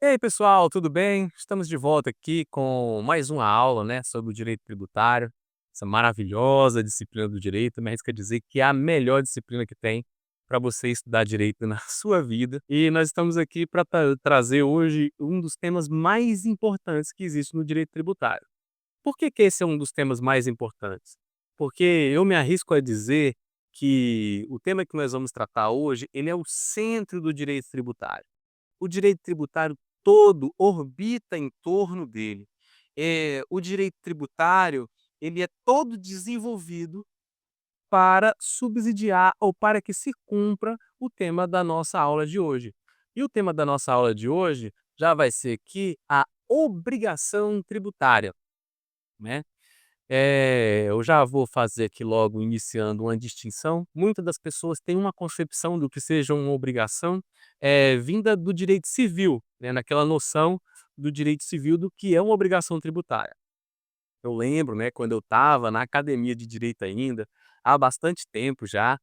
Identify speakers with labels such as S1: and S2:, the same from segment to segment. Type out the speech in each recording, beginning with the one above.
S1: E aí, pessoal, tudo bem? Estamos de volta aqui com mais uma aula, né, sobre o direito tributário, essa maravilhosa disciplina do direito, mas quer dizer que é a melhor disciplina que tem para você estudar direito na sua vida. E nós estamos aqui para trazer hoje um dos temas mais importantes que existe no direito tributário. Por que que esse é um dos temas mais importantes? Porque eu me arrisco a dizer que o tema que nós vamos tratar hoje, ele é o centro do direito tributário. O direito tributário todo orbita em torno dele. O direito tributário, ele é todo desenvolvido para subsidiar ou para que se cumpra o tema da nossa aula de hoje. E o tema da nossa aula de hoje já vai ser aqui a obrigação tributária, né? Eu já vou fazer aqui logo iniciando uma distinção. Muitas das pessoas têm uma concepção do que seja uma obrigação, vinda do direito civil, né, naquela noção do direito civil do que é uma obrigação tributária. Eu lembro, né, quando eu estava na academia de direito ainda, há bastante tempo já,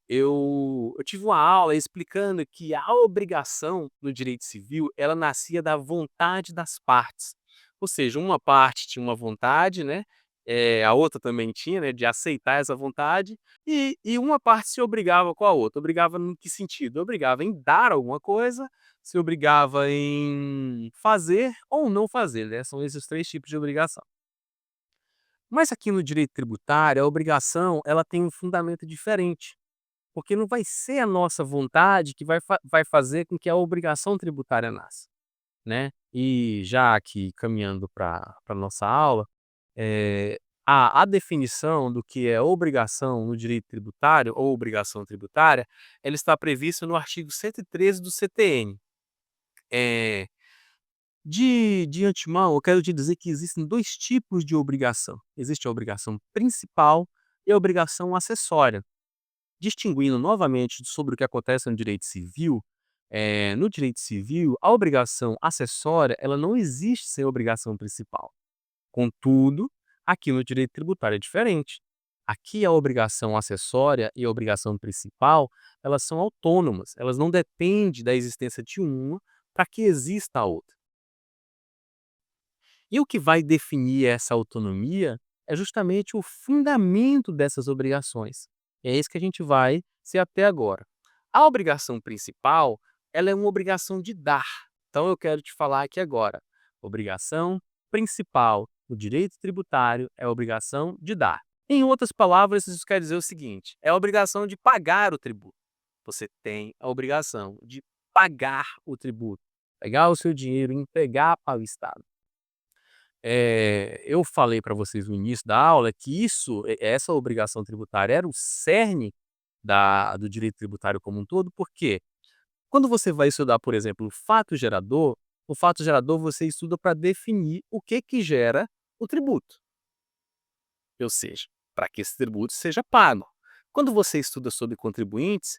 S1: eu tive uma aula explicando que a obrigação no direito civil, ela nascia da vontade das partes. Ou seja, uma parte tinha uma vontade, né, a outra também tinha, né, de aceitar essa vontade, e uma parte se obrigava com a outra. Obrigava no que sentido? Obrigava em dar alguma coisa, se obrigava em fazer ou não fazer, né, são esses 3 tipos de obrigação. Mas aqui no direito tributário, a obrigação, ela tem um fundamento diferente, porque não vai ser a nossa vontade que vai fazer com que a obrigação tributária nasça, né. E já aqui caminhando para nossa aula, a definição do que é obrigação no direito tributário ou obrigação tributária, ela está prevista no artigo 113 do CTN. Eh de antemão, eu quero te dizer que existem 2 tipos de obrigação. Existe a obrigação principal e a obrigação acessória. Distinguindo novamente sobre o que acontece no direito civil, no direito civil, a obrigação acessória, ela não existe sem a obrigação principal. Contudo, aqui no direito tributário é diferente. Aqui a obrigação acessória e a obrigação principal, elas são autônomas, elas não dependem da existência de uma para que exista a outra. E o que vai definir essa autonomia é justamente o fundamento dessas obrigações. É isso que a gente vai se até agora. A obrigação principal, ela é uma obrigação de dar. Então eu quero te falar aqui agora. Obrigação principal no direito tributário é a obrigação de dar. Em outras palavras, isso quer dizer o seguinte: é a obrigação de pagar o tributo. Você tem a obrigação de pagar o tributo, pegar o seu dinheiro e entregar para o Estado. Eu falei para vocês no início da aula que essa obrigação tributária era o cerne do direito tributário como um todo, porque quando você vai estudar, por exemplo, o fato gerador você estuda para definir o que que gera o tributo, ou seja, para que esse tributo seja pago. Quando você estuda sobre contribuintes,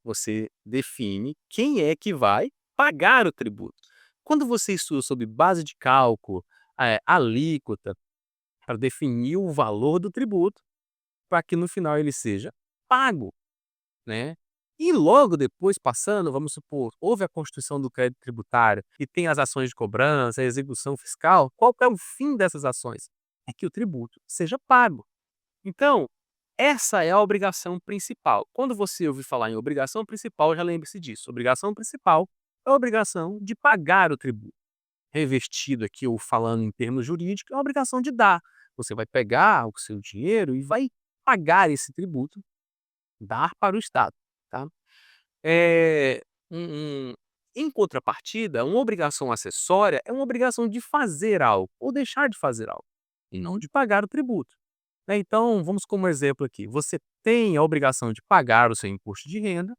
S1: você define quem é que vai pagar o tributo. Quando você estuda sobre base de cálculo, alíquota, para definir o valor do tributo, para que no final ele seja pago, né. E logo depois passando, vamos supor, houve a constituição do crédito tributário e tem as ações de cobrança, a execução fiscal, qual que é o fim dessas ações? É que o tributo seja pago. Então, essa é a obrigação principal. Quando você ouvir falar em obrigação principal, já lembre-se disso, obrigação principal é a obrigação de pagar o tributo. Revestido aqui ou falando em termos jurídicos, é uma obrigação de dar. Você vai pegar o seu dinheiro e vai pagar esse tributo, dar para o Estado, tá. Eh, um um em contrapartida, uma obrigação acessória é uma obrigação de fazer algo ou deixar de fazer algo, e não de pagar o tributo, né. Então, vamos como exemplo aqui, você tem a obrigação de pagar o seu imposto de renda,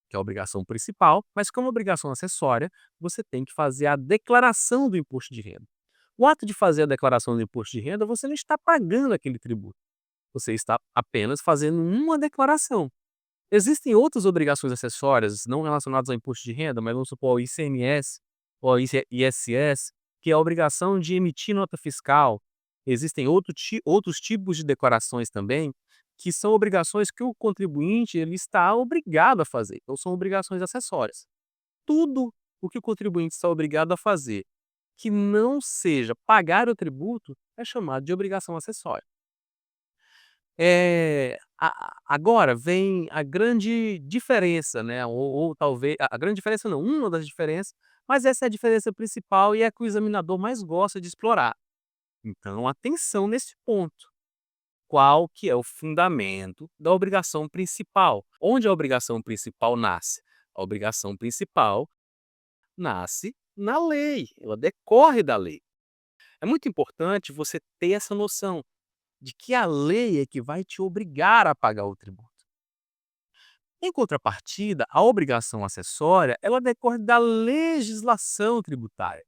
S1: que é a obrigação principal, mas como obrigação acessória, você tem que fazer a declaração do imposto de renda. O ato de fazer a declaração do imposto de renda, você não está pagando aquele tributo, você está apenas fazendo uma declaração. Existem outras obrigações acessórias não relacionadas ao imposto de renda, mas vamos supor o ICMS ou ISS, que é a obrigação de emitir nota fiscal. Existem outros tipos de declarações também, que são obrigações que o contribuinte ele está obrigado a fazer, então são obrigações acessórias. Tudo o que o contribuinte está obrigado a fazer, que não seja pagar o tributo, é chamado de obrigação acessória. Agora vem a grande diferença, né, ou talvez a grande diferença não, uma das diferenças, mas essa é a diferença principal e é a que o examinador mais gosta de explorar. Então atenção nesse ponto. Qual que é o fundamento da obrigação principal? Onde a obrigação principal nasce? A obrigação principal nasce na lei, ela decorre da lei. É muito importante você ter essa noção de que a lei é que vai te obrigar a pagar o tributo. Em contrapartida, a obrigação acessória, ela decorre da legislação tributária.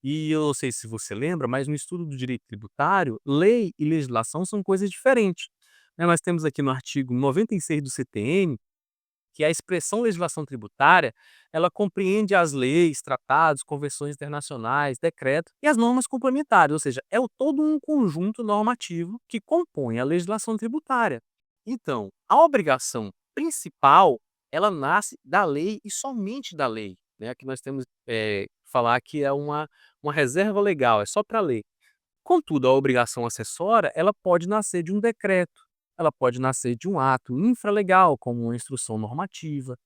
S1: E eu não sei se você lembra, mas no estudo do direito tributário, lei e legislação são coisas diferentes. Né, nós temos aqui no artigo 96 do CTN, que a expressão legislação tributária, ela compreende as leis, tratados, convenções internacionais, decretos e as normas complementares, ou seja, é todo um conjunto normativo que compõe a legislação tributária. Então, a obrigação principal, ela nasce da lei e somente da lei, né? Aqui nós temos falar que é uma reserva legal, é só para a lei. Contudo, a obrigação acessória, ela pode nascer de um decreto, ela pode nascer de um ato infralegal, como uma instrução normativa,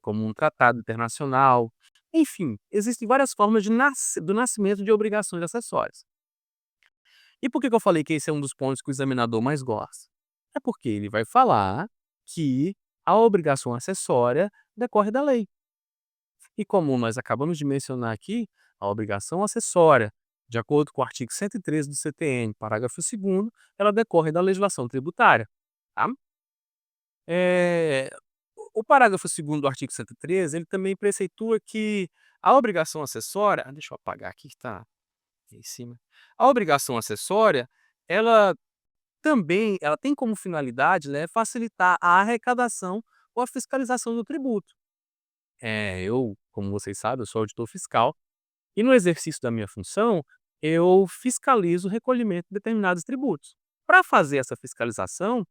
S1: como um tratado internacional. Enfim, existem várias formas do nascimento de obrigações acessórias. E por que que eu falei que esse é um dos pontos que o examinador mais gosta? É porque ele vai falar que a obrigação acessória decorre da lei. E como nós acabamos de mencionar aqui, a obrigação acessória, de acordo com o artigo 113 do CTN, parágrafo 2º, ela decorre da legislação tributária, tá? Eh, o parágrafo 2º do artigo 113, ele também preceitua que a obrigação acessória deixa eu apagar aqui que está em cima. A obrigação acessória, ela ela tem como finalidade, né, facilitar a arrecadação ou a fiscalização do tributo. Eu, como vocês sabem, eu sou auditor fiscal e no exercício da minha função, eu fiscalizo o recolhimento de determinados tributos. Para fazer essa fiscalização,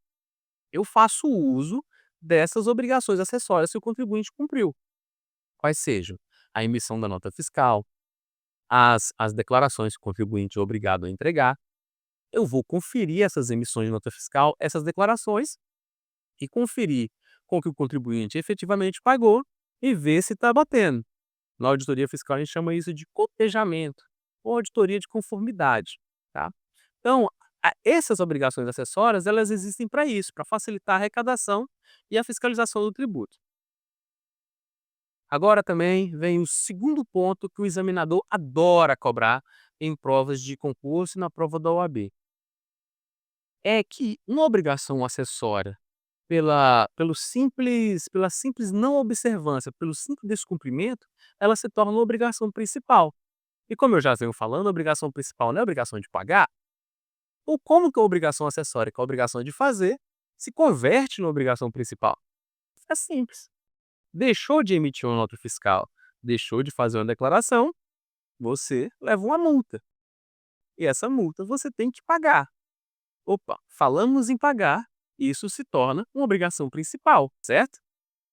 S1: eu faço uso dessas obrigações acessórias que o contribuinte cumpriu, quais sejam a emissão da nota fiscal, as declarações que o contribuinte é obrigado a entregar. Eu vou conferir essas emissões de nota fiscal, essas declarações, e conferir com que o contribuinte efetivamente pagou e ver se está batendo. Na auditoria fiscal, a gente chama isso de cotejamento ou auditoria de conformidade, tá? Então, essas obrigações acessórias, elas existem para isso, para facilitar a arrecadação e a fiscalização do tributo. Agora também vem o segundo ponto que o examinador adora cobrar em provas de concurso e na prova da OAB. É que uma obrigação acessória pela simples não observância, pelo simples descumprimento, ela se torna uma obrigação principal. E como eu já venho falando, a obrigação principal não é a obrigação de pagar, ou como que a obrigação acessória, que é a obrigação de fazer, se converte na obrigação principal? É simples. Deixou de emitir uma nota fiscal, deixou de fazer uma declaração, você leva uma multa. E essa multa você tem que pagar. Opa, falamos em pagar, isso se torna uma obrigação principal, certo?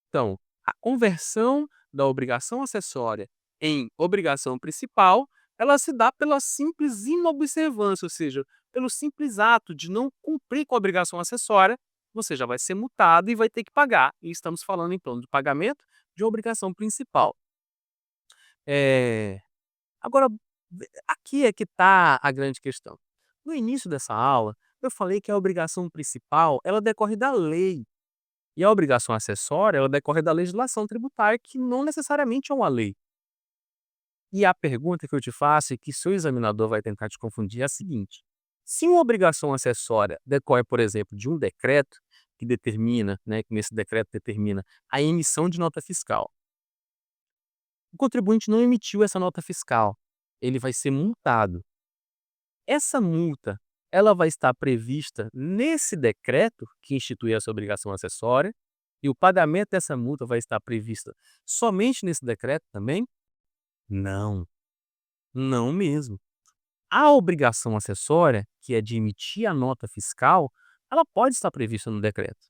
S1: Então, a conversão da obrigação acessória em obrigação principal, ela se dá pela simples inobservância, ou seja, pelo simples ato de não cumprir com a obrigação acessória, você já vai ser multado e vai ter que pagar. E estamos falando, então, de pagamento de obrigação principal. Eh, Agora, aqui é que está a grande questão. No início dessa aula, eu falei que a obrigação principal, ela decorre da lei. E a obrigação acessória, ela decorre da legislação tributária, que não necessariamente é uma lei. E a pergunta que eu te faço e que seu examinador vai tentar te confundir é a seguinte: se uma obrigação acessória decorre, por exemplo, de um decreto que determina, né, que nesse decreto determina a emissão de nota fiscal, o contribuinte não emitiu essa nota fiscal, ele vai ser multado. Essa multa, ela vai estar prevista nesse decreto que institui essa obrigação acessória, e o pagamento dessa multa vai estar prevista somente nesse decreto também? Não, não mesmo. A obrigação acessória, que é de emitir a nota fiscal, ela pode estar prevista no decreto.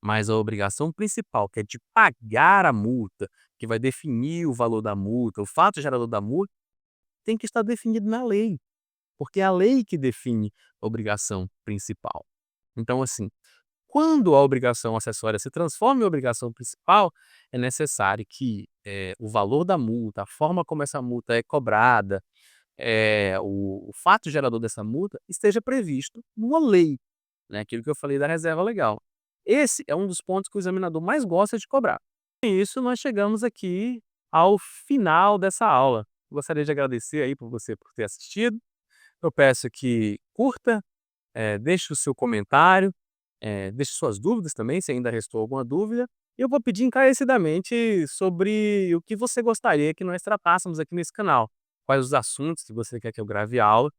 S1: Mas a obrigação principal, que é de pagar a multa, que vai definir o valor da multa, o fato gerador da multa, tem que estar definido na lei, porque é a lei que define a obrigação principal. Então, assim, quando a obrigação acessória se transforma em obrigação principal, é necessário que, o valor da multa, a forma como essa multa é cobrada, o fato gerador dessa multa esteja previsto numa lei, né, aquilo que eu falei da reserva legal. Esse é um dos pontos que o examinador mais gosta de cobrar. Com isso, nós chegamos aqui ao final dessa aula. Gostaria de agradecer aí por você por ter assistido. Eu peço que curta, deixe o seu comentário, deixe suas dúvidas também, se ainda restou alguma dúvida. E eu vou pedir encarecidamente sobre o que você gostaria que nós tratássemos aqui nesse canal. Quais os assuntos que você quer que eu grave aula,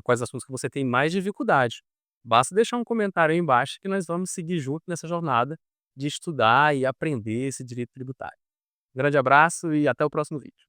S1: quais assuntos que você tem mais dificuldade. Basta deixar um comentário aí embaixo que nós vamos seguir junto nessa jornada de estudar e aprender esse direito tributário. Um grande abraço e até o próximo vídeo.